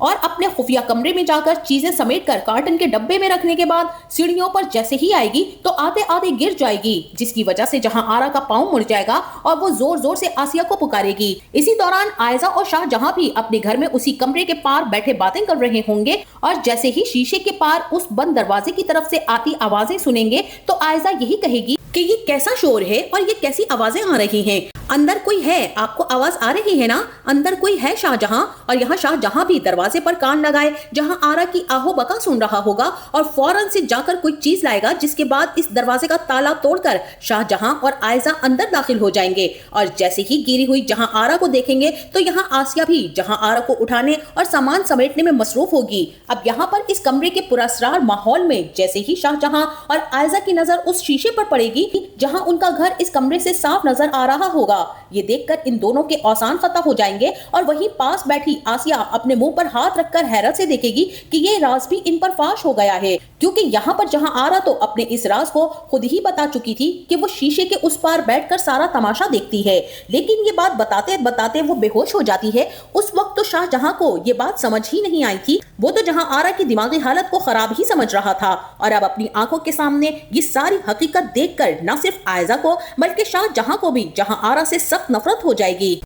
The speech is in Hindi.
और अपने खुफिया कमरे में जाकर चीजें समेटकर कार्टन के डब्बे में रखने के बाद सीढ़ियों पर जैसे ही आएगी तो आधे आधे गिर जाएगी, जिसकी वजह से जहां आरा का पाँव मुड़ जाएगा और वो जोर जोर से आसिया को पुकारेगी। इसी दौरान आयजा और शाहजहां भी अपने घर में उसी कमरे के पार बैठे बातें कर रहे होंगे और जैसे ही शीशे के पार उस बंद दरवाजे की तरफ से आती आवाजें सुनेंगे तो आयजा यही कहेगी कि ये कैसा शोर है और ये कैसी आवाजें आ रही हैं। अंदर कोई है, आपको आवाज आ रही है ना? अंदर कोई है शाहजहां। और यहाँ शाहजहां भी दरवाजे पर कान लगाए जहां आरा की आहो बका सुन रहा होगा और फौरन से जाकर कोई चीज लाएगा, जिसके बाद इस दरवाजे का ताला तोड़कर शाहजहां और आयजा अंदर दाखिल हो जाएंगे। और जैसे ही गिरी हुई जहां आरा को देखेंगे तो यहाँ आसिया भी जहां आरा को उठाने और सामान समेटने में मसरूफ होगी। अब यहाँ पर इस कमरे के पुरस्रार माहौल में जैसे ही शाहजहां और आयजा की नजर उस शीशे पर पड़ेगी जहां उनका घर इस कमरे से साफ नजर आ रहा होगा, ये देखकर इन दोनों के औसान खत्म हो जाएंगे और वहीं पास बैठी आसिया अपने मुंह पर हाथ रखकर हैरत से देखेगी कि ये राज भी इन पर फाश हो गया है, क्योंकि यहाँ पर जहां आरा तो अपने इस राज को खुद ही बता चुकी थी कि वो शीशे के उस पार बैठकर सारा तमाशा देखती है, लेकिन ये बात बताते बताते वो बेहोश हो जाती है। उस वक्त तो शाहजहां को ये बात समझ ही नहीं आई थी, वो तो जहां आरा की दिमागी हालत को खराब ही समझ रहा था और अब अपनी आंखों के सामने ये सारी हकीकत देखकर न सिर्फ आयजा को बल्कि शाहजहां को भी जहां आरा से सख्त नफरत हो जाएगी।